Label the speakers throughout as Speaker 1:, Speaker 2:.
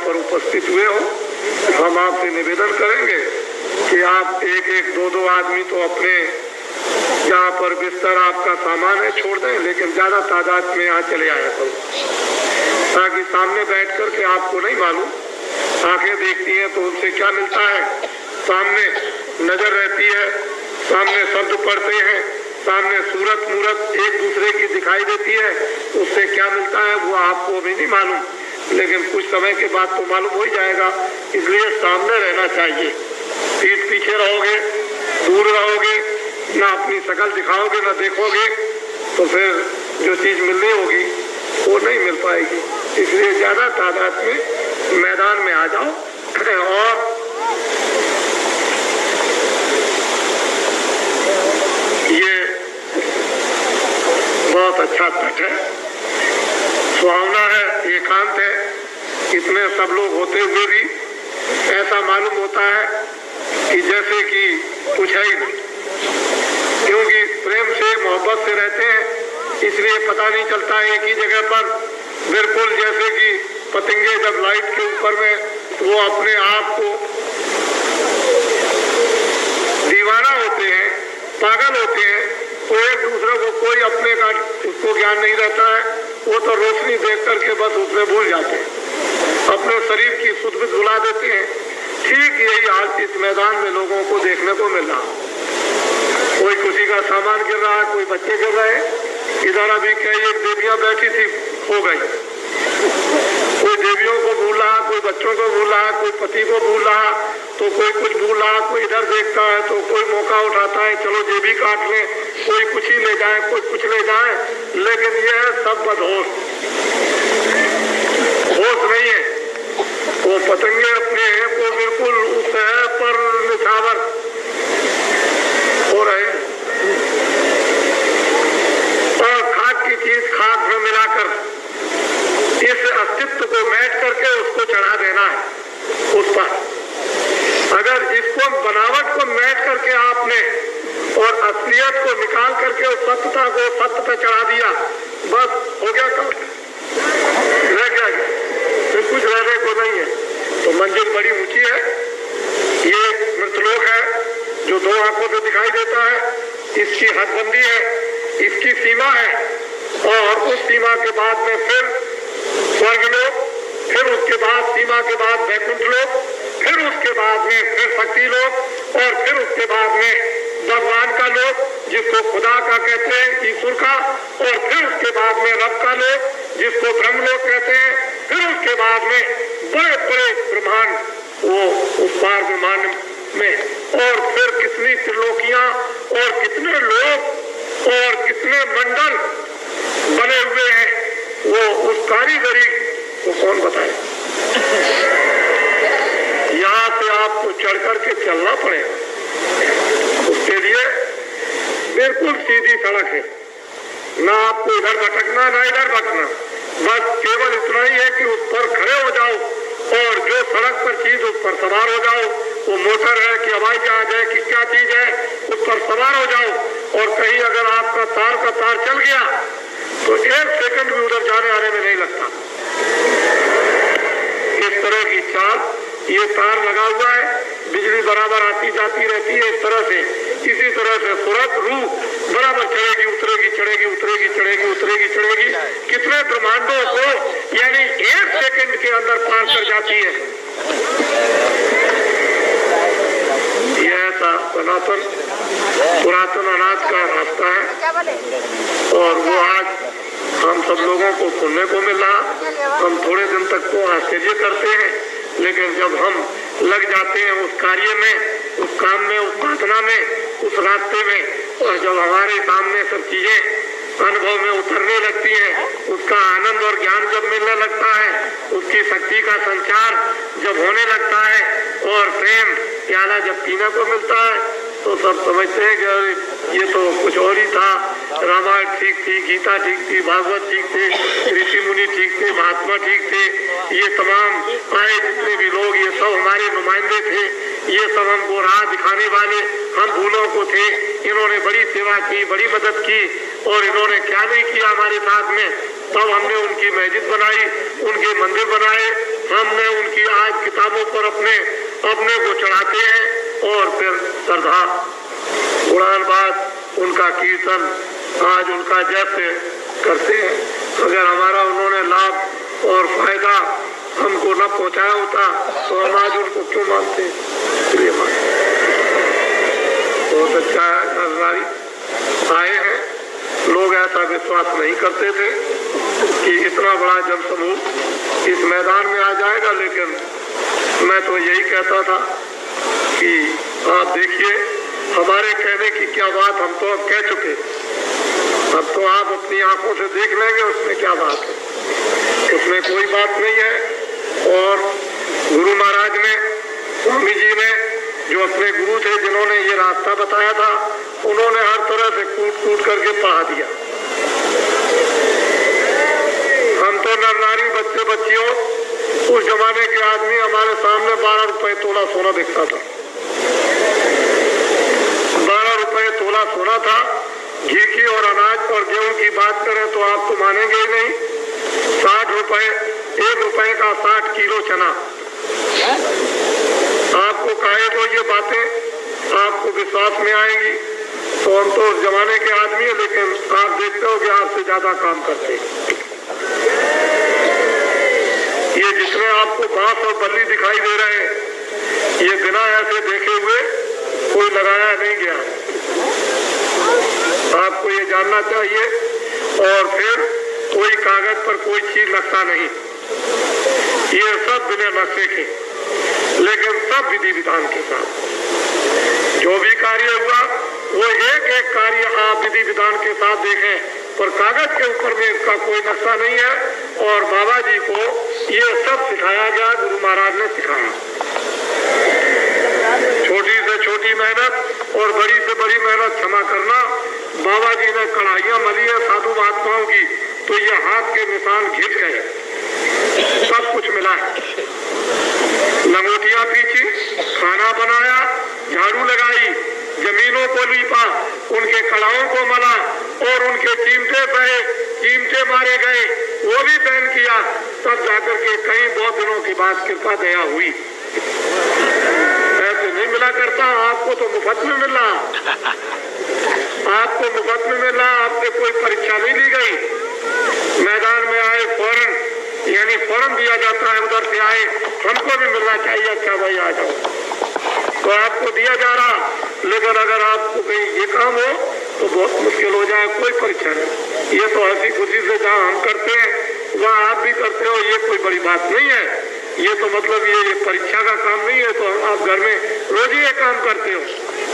Speaker 1: पर उपस्थित हुए हो, हम आपसे निवेदन करेंगे कि आप एक एक दो दो आदमी तो अपने जहाँ पर बिस्तर आपका सामान है छोड़ दें, लेकिन ज्यादा तादाद में यहाँ चले आया करो, ताकि सामने बैठ कर के आपको नहीं मालूम, आंखें देखती हैं तो उनसे क्या मिलता है, सामने नजर रहती है, सामने शब्द पढ़ते हैं, सामने सूरत मूरत एक दूसरे की दिखाई देती है, उससे क्या मिलता है वो आपको भी नहीं मालूम, लेकिन कुछ समय के बाद तो मालूम हो ही जाएगा। इसलिए सामने रहना चाहिए। पीठ पीछे रहोगे, दूर रहोगे, ना अपनी शक्ल दिखाओगे ना देखोगे, तो फिर जो चीज मिलनी होगी वो नहीं मिल पाएगी। इसलिए ज्यादा तादाद में मैदान में आ जाओ। और ये बहुत अच्छा तट है, सुहावना है, एकांत है। इसमें सब लोग होते हुए भी ऐसा मालूम होता है कि जैसे कि कुछ है ही नहीं, क्योंकि प्रेम से मोहब्बत से रहते हैं, इसलिए पता नहीं चलता है एक ही जगह पर। बिल्कुल जैसे कि पतंगे जब लाइट के ऊपर में वो अपने आप को दीवाना होते हैं, पागल होते हैं, तो एक दूसरे को कोई अपने का उसको ज्ञान नहीं रहता है, वो तो रोशनी देख करके बस उसमें भूल जाते हैं, अपने शरीर की सुध बुध भुला देते हैं। ठीक यही हाल इस मैदान में लोगों को देखने को मिल रहा। कोई किसी का सामान गिर रहा है, कोई बच्चे गिर रहे हैं। इधर अभी कई एक देवियां बैठी थी, हो गई, कोई देवियों को भूल रहा, कोई बच्चों को भूल रहा, कोई पति को भूल रहा, तो कोई कुछ भूल रहा, कोई इधर देखता है तो कोई मौका उठाता है, चलो जेबी काट ले, कोई कुछ ही ले जाए, कोई कुछ ले जाए, लेकिन ये है सब बदहोश, होश नहीं है। वो पतंगे अपने हैं वो बिल्कुल उस है पर निछावर हो रहे, और खाक की चीज खाक में मिलाकर इस अस्तित्व को मैच करके उसको चढ़ा देना है उस पर। अगर इसको बनावट को मैच करके आपने और असलियत को निकाल करके उस सत्यता को सत्य पे चढ़ा दिया, बस हो गया, काम रह गया, फिर कुछ रहने को नहीं है। तो मंजिल बड़ी ऊंची है, ये मृतलोक है जो दो आंखों से दिखाई देता है, इसकी हदबंदी है, इसकी सीमा है, और उस सीमा के बाद में फिर स्वर्ग लोक, फिर उसके बाद सीमा के बाद वैकुंठ लोक, फिर उसके बाद में फिर शक्ति लोक, और फिर उसके बाद में भगवान का लोक जिसको खुदा का कहते हैं, ईश्वर का, और फिर उसके बाद में रब का लोक जिसको ब्रह्म लोक कहते हैं, फिर उसके बाद में बड़े बड़े ब्रह्मांड वो उस पार ब्रह्मांड में, और फिर कितनी त्रिलोकियां और कितने लोक और कितने मंडल बने हुए हैं, वो उस कारीगरी को कौन बताए। यहाँ से आपको चढ़ करके चलना पड़ेगा, उसके लिए बिल्कुल सीधी सड़क है, ना आपको इधर भटकना ना इधर भटकना, बस केवल इतना ही है कि उस पर खड़े हो जाओ और जो सड़क पर चीज उस पर सवार हो जाओ, वो मोटर है कि हवाई जहाज है कि क्या चीज है, उस पर सवार हो जाओ। और कहीं अगर आपका तार का तार चल गया तो एक सेकंड भी उधर जाने आने में नहीं लगता। इस तरह की चाल, ये तार लगा हुआ है, बिजली बराबर आती जाती रहती है इस तरह से, इसी तरह से सूरत रूह बराबर चढ़ेगी उतरेगी, चढ़ेगी उतरेगी, चढ़ेगी उतरेगी, चढ़ेगी, कितने ब्रह्मांडों को यानी एक सेकंड के अंदर पार कर जाती है। यह ऐसा सनातन पुरातन अनाज का रास्ता है, और वो आज हम सब लोगों को सुनने को मिल रहा। हम थोड़े दिन तक तो आश्चर्य करते हैं, लेकिन जब हम लग जाते हैं उस कार्य में, उस काम में, उस साधना में, उस रास्ते में, और जब हमारे सामने सब चीजें अनुभव में उतरने लगती हैं, उसका आनंद और ज्ञान जब मिलने लगता है, उसकी शक्ति का संचार जब होने लगता है, और प्रेम प्याला जब पीने को मिलता है, तो सब समझते हैं कि ये तो कुछ और ही था। रामायण ठीक थी, गीता ठीक थी, भागवत ठीक थे, ऋषि मुनि ठीक थे, महात्मा ठीक थे, ये तमाम आए जितने भी लोग, ये सब हमारे नुमाइंदे थे, ये सब हमको राह दिखाने वाले हम भूलों को थे, इन्होंने बड़ी सेवा की, बड़ी मदद की, और इन्होंने क्या नहीं किया हमारे साथ में। तब हमने उनकी मस्जिद बनाई, उनके मंदिर बनाए, हमने उनकी आज किताबों पर अपने को चढ़ाते हैं और फिर श्रद्धा कुरानबाद उनका कीर्तन आज उनका जैसे करते हैं। अगर हमारा उन्होंने लाभ और फायदा हमको न पहुंचाया होता तो हम आज उनको क्यों मानते? इसलिए मानते। बहुत अच्छा है, नजरारी आए हैं। लोग ऐसा विश्वास नहीं करते थे कि इतना बड़ा जनसमूह इस मैदान में आ जाएगा, लेकिन मैं तो यही कहता था कि आप देखिए हमारे कहने की क्या बात, हम तो अब कह चुके, अब तो आप अपनी आंखों से देख लेंगे उसमें क्या बात है। उसमें कोई बात नहीं है। और गुरु महाराज ने, स्वामी जी ने, जो अपने गुरु थे जिन्होंने ये रास्ता बताया था, उन्होंने हर तरह से कूट कूट करके पढ़ा दिया। हम तो नर नारी बच्चे बच्चियों, उस जमाने के आदमी हमारे सामने 12 रुपए तोला सोना दिखता था। 12 रुपए तोला सोना था। घी की और अनाज और गेहूं की बात करें तो आप तो मानेंगे ही नहीं। 60 रुपए, 1 रुपए का 60 किलो चना। आपको कहे तो ये बातें आपको विश्वास में आएंगी, तो हम तो उस जमाने के आदमी है, लेकिन आप देखते हो कि आपसे ज्यादा काम करते हैं। ये जिसमें आपको बांस और बल्ली दिखाई दे रहे हैं, ये बिना ऐसे देखे हुए कोई लगाया नहीं गया। आपको ये जानना चाहिए। और फिर कोई कागज पर कोई चीज नक्शा नहीं, ये सब बिना नक्शे के, लेकिन सब विधि विधान के साथ जो भी कार्य हुआ वो एक एक कार्य आप विधि विधान के साथ देखें, पर कागज के ऊपर में इसका कोई नक्शा नहीं है। और बाबा जी को ये सब सिखाया गया, गुरु महाराज ने सिखाया। छोटी से छोटी मेहनत और बड़ी से बड़ी मेहनत क्षमा करना। बाबा जी ने कढ़ाइयां मली है साधु महात्माओं की, तो ये हाथ के निशान घिस गए, सब कुछ मिला है। लंगोटियां पीछी, खाना बनाया, झाड़ू लगाई, जमीनों को लीपा, उनके कड़ाओं को मला और उनके चिमटे सहे, चिमटे मारे गए, वो भी पहन किया। तब जाकर के कई बहुत दिनों के बाद कृपा दया हुई। ऐसे नहीं मिला करता। आपको तो मुफ्त में मिला, आपको मुफ्त में मिला, आपसे कोई परीक्षा नहीं ली गई। मैदान में आए फौरन, यानी फौरन दिया जाता है, उधर से आए हमको भी मिलना चाहिए, अच्छा भाई आ जाओ, तो आपको दिया जा रहा। लेकिन अगर आपको कहीं ये काम हो तो बहुत मुश्किल हो जाए। कोई परीक्षा नहीं, ये तो हंसी खुशी से जहाँ हम करते हैं वहाँ आप भी करते हो, ये कोई बड़ी बात नहीं है। ये तो मतलब ये परीक्षा का काम नहीं है, तो आप घर में रोज ही ये काम करते हो।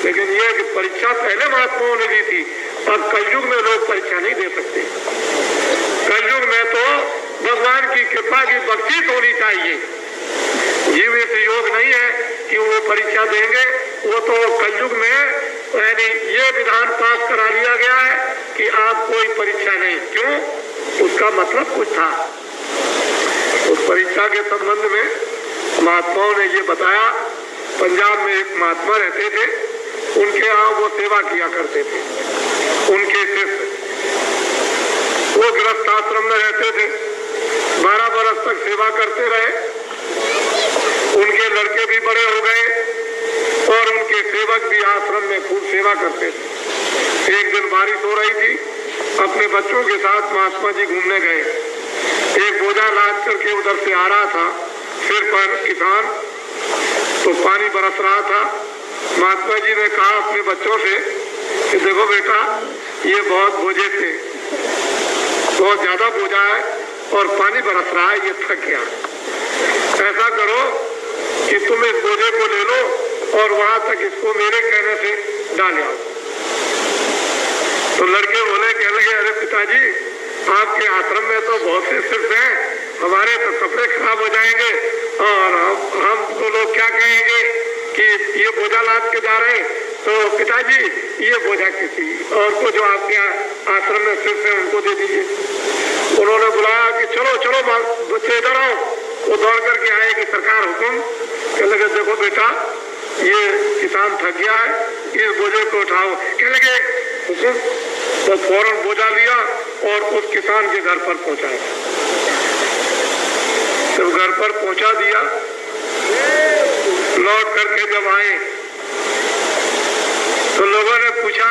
Speaker 1: लेकिन ये कि परीक्षा पहले महात्माओं ने दी थी, अब कलयुग में लोग परीक्षा नहीं दे सकते। कलयुग में तो भगवान की कृपा की बख्शीश होनी चाहिए। जीवित योग नहीं है कि वो परीक्षा देंगे, वो तो कलयुग में यानी ये विधान पास करा लिया गया है कि आप कोई परीक्षा नहीं। क्यों? उसका मतलब कुछ था। उस परीक्षा के संबंध में महात्माओं ने ये बताया। पंजाब में एक महात्मा रहते थे, उनके यहाँ वो सेवा किया करते थे। उनके शिष्य, वो गृहस्थ आश्रम में रहते थे, 12 बरस तक सेवा करते रहे। उनके लड़के भी बड़े हो गए और उनके सेवक भी आश्रम में खूब सेवा करते थे। एक दिन बारिश हो रही थी, अपने बच्चों के साथ महात्मा जी घूमने गए। एक बोझा लाद करके उधर से आ रहा था, सिर पर किसान, तो पानी बरस रहा था। महात्मा जी ने कहा अपने बच्चों से कि देखो बेटा, ये बहुत बोझे थे, बहुत ज्यादा बोझा है और पानी बरस रहा है, ये थक गया। ऐसा करो कि तुम इस बोझे को ले लो और वहां तक इसको मेरे कहने से डाल आओ। तो लड़के बोले, कहने लगे, अरे पिताजी, आपके आश्रम में तो बहुत से सिर्फ हैं, हमारे तो कपड़े खराब हो जाएंगे और हम तो लोग क्या कहेंगे कि ये बोझा लाद के जा रहे हैं। तो पिताजी, ये बोझा किसी और को जो आपके आश्रम में सिर्फ है उनको दे दीजिए। उन्होंने बुलाया कि चलो चलो बच्चे इधर आओ। वो दौड़ करके आए कि सरकार हुक्म। कहने लगे, देखो बेटा, ये किसान थक गया है, इस बोझे को उठाओ। कहने लगे, हुक्म तो फौरन बोझा लिया और उस किसान के घर पर पहुंचाया। जब घर पर पहुंचा दिया, लौट करके जब आए तो लोगों ने पूछा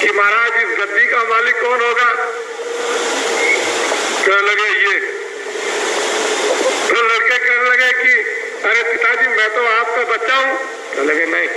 Speaker 1: कि महाराज इस गद्दी का मालिक कौन होगा? कहने लगे ये। तो लड़के कहने लगे कि अरे पिताजी मैं तो आपका बच्चा हूं। कहने लगे नहीं,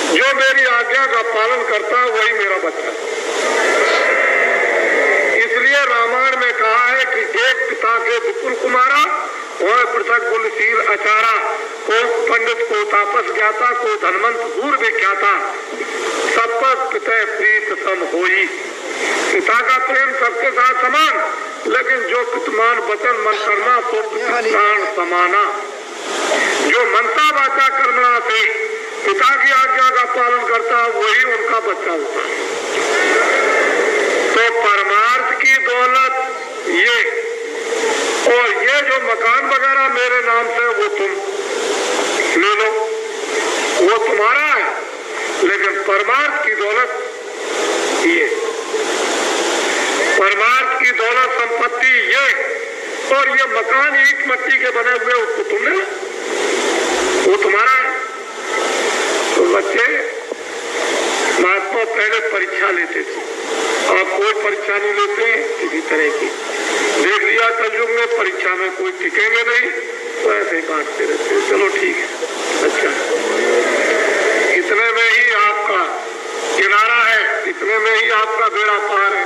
Speaker 1: जो मेरी आज्ञा का पालन करता है वही मेरा बच्चा। इसलिए रामायण में कहा है कि एक पिता के विपुल कुमारा और पृथक कुलशील आचारा, को पंडित को तापस ज्ञाता को धनवंत दूर विख्याता, सब पर पिता प्रीत सम होई। पिता का प्रेम सबके साथ समान, लेकिन जो पितमान वचन मन कर्मा तो प्राण समाना। जो मनसा वाचा कर्मणा से पिता की आज्ञा का पालन करता है वही उनका बच्चा होता है। तो परमार्थ की दौलत ये, और ये जो मकान वगैरह मेरे नाम से वो तुम ले लो, वो तुम्हारा है, लेकिन परमार्थ की दौलत ये, परमार्थ की दौलत संपत्ति ये, और ये मकान ईंट मिट्टी के बने हुए उसको तुमने, वो तुम्हारा है। तो बच्चे महात्मा पहले परीक्षा लेते थे, अब कोई परीक्षा नहीं लेते किसी तरह की। देख लिया कलयुग में परीक्षा में कोई टिकेंगे नहीं, तो ऐसे ही बांटते रहते। चलो ठीक है, अच्छा इतने में ही आपका किनारा है, इतने में ही आपका बेड़ा पार है।